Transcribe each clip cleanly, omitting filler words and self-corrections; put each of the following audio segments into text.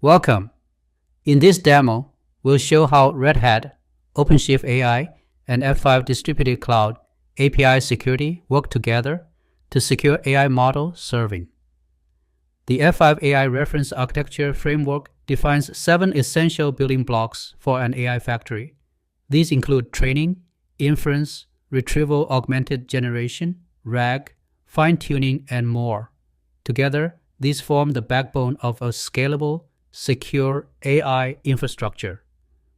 Welcome. In this demo, we'll show how Red Hat, OpenShift AI, and F5 Distributed Cloud API security work together to secure AI model serving. The F5 AI Reference Architecture Framework defines 7 essential building blocks for an AI factory. These include training, inference, retrieval augmented generation, RAG, fine-tuning, and more. Together, these form the backbone of a scalable, secure AI infrastructure.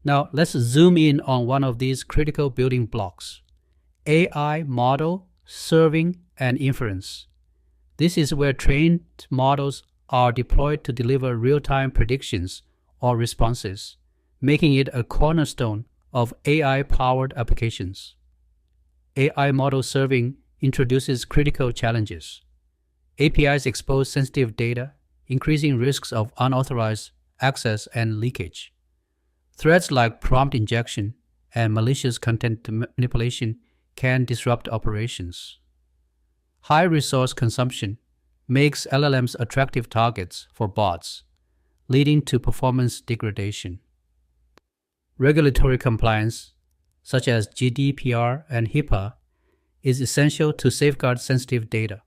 Now, let's zoom in on one of these critical building blocks: AI model, serving, and inference. This is where trained models are deployed to deliver real-time predictions or responses, making it a cornerstone of AI-powered applications. AI model serving introduces critical challenges. APIs expose sensitive data, increasing risks of unauthorized access and leakage. Threats like prompt injection and malicious content manipulation can disrupt operations. High resource consumption makes LLMs attractive targets for bots, leading to performance degradation. Regulatory compliance, such as GDPR and HIPAA, is essential to safeguard sensitive data.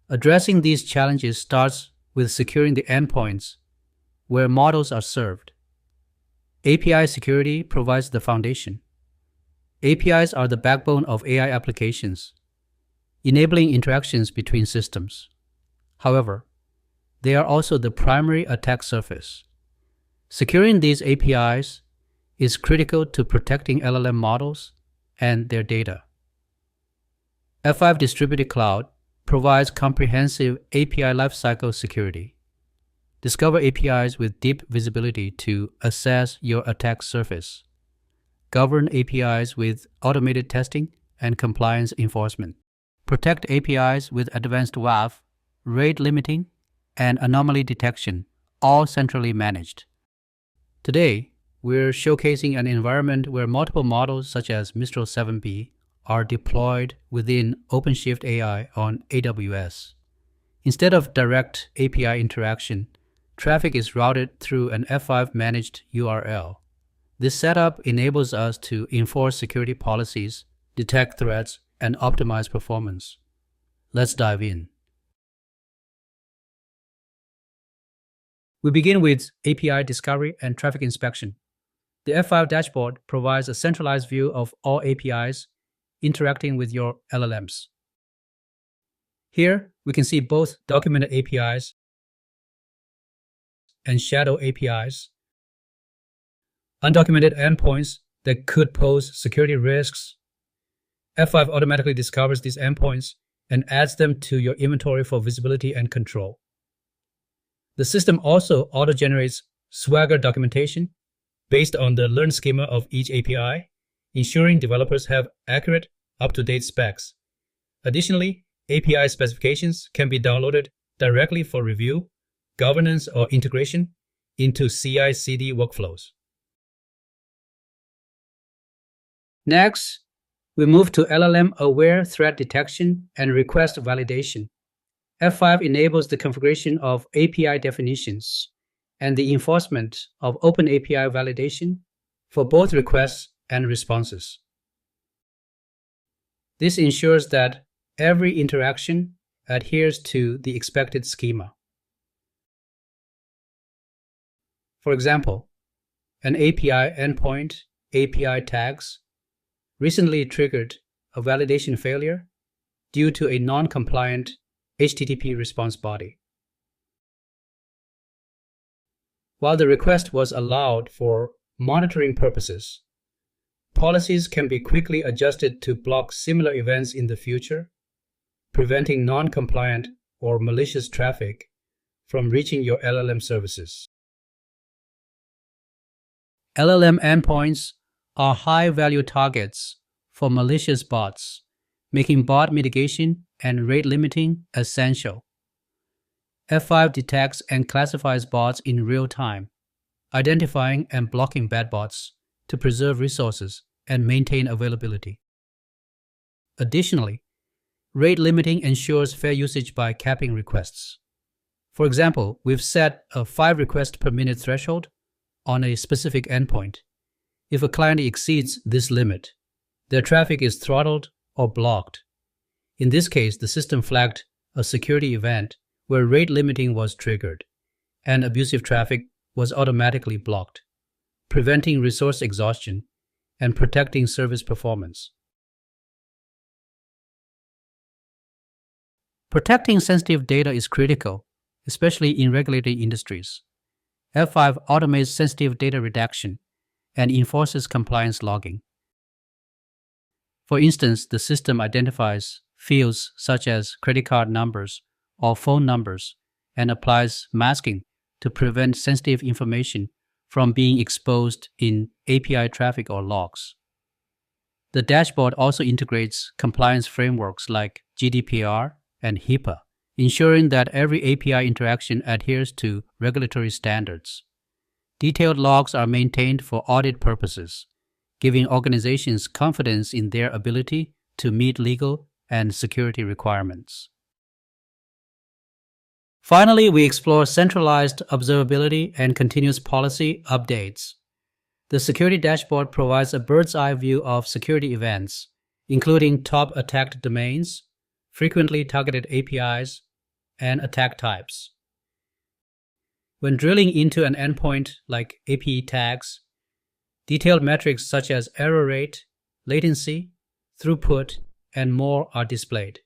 Addressing these challenges starts with securing the endpoints where models are served. API security provides the foundation. APIs are the backbone of AI applications, enabling interactions between systems. However, they are also the primary attack surface. Securing these APIs is critical to protecting LLM models and their data. F5 Distributed Cloud provides comprehensive API lifecycle security. Discover APIs with deep visibility to assess your attack surface. Govern APIs with automated testing and compliance enforcement. Protect APIs with advanced WAF, rate limiting, and anomaly detection, all centrally managed. Today, we're showcasing an environment where multiple models such as Mistral 7B are deployed within OpenShift AI on AWS. Instead of direct API interaction, traffic is routed through an F5 managed URL. This setup enables us to enforce security policies, detect threats, and optimize performance. Let's dive in. We begin with API discovery and traffic inspection. The F5 dashboard provides a centralized view of all APIs interacting with your LLMs. Here, we can see both documented APIs and shadow APIs, undocumented endpoints that could pose security risks. F5 automatically discovers these endpoints and adds them to your inventory for visibility and control. The system also auto-generates Swagger documentation based on the learned schema of each API, ensuring developers have accurate, up-to-date specs. Additionally, API specifications can be downloaded directly for review, governance, or integration into CI/CD workflows. Next, we move to LLM-aware threat detection and request validation. F5 enables the configuration of API definitions and the enforcement of open API validation for both requests and responses. This ensures that every interaction adheres to the expected schema. For example, an API endpoint, API tags, recently triggered a validation failure due to a non-compliant HTTP response body. While the request was allowed for monitoring purposes, policies can be quickly adjusted to block similar events in the future, preventing non-compliant or malicious traffic from reaching your LLM services. LLM endpoints are high-value targets for malicious bots, making bot mitigation and rate limiting essential. F5 detects and classifies bots in real time, identifying and blocking bad bots to preserve resources and maintain availability. Additionally, rate limiting ensures fair usage by capping requests. For example, we've set a 5 requests per minute threshold on a specific endpoint. If a client exceeds this limit, their traffic is throttled or blocked. In this case, the system flagged a security event where rate limiting was triggered, and abusive traffic was automatically blocked, preventing resource exhaustion and protecting service performance. Protecting sensitive data is critical, especially in regulated industries. F5 automates sensitive data redaction and enforces compliance logging. For instance, the system identifies fields such as credit card numbers or phone numbers and applies masking to prevent sensitive information from being exposed in API traffic or logs. The dashboard also integrates compliance frameworks like GDPR and HIPAA, ensuring that every API interaction adheres to regulatory standards. Detailed logs are maintained for audit purposes, giving organizations confidence in their ability to meet legal and security requirements. Finally, we explore centralized observability and continuous policy updates. The security dashboard provides a bird's-eye view of security events, including top attacked domains, frequently targeted APIs, and attack types. When drilling into an endpoint like API tags, detailed metrics such as error rate, latency, throughput, and more are displayed.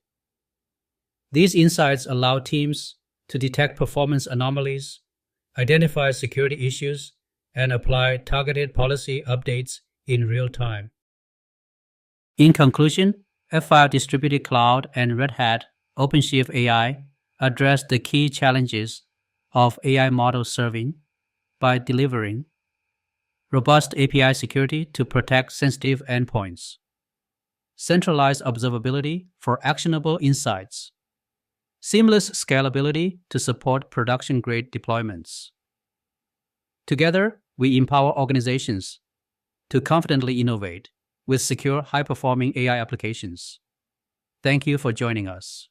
These insights allow teams to detect performance anomalies, identify security issues, and apply targeted policy updates in real time. In conclusion, F5 Distributed Cloud and Red Hat OpenShift AI address the key challenges of AI model serving by delivering robust API security to protect sensitive endpoints, centralized observability for actionable insights, seamless scalability to support production-grade deployments. Together, we empower organizations to confidently innovate with secure, high-performing AI applications. Thank you for joining us.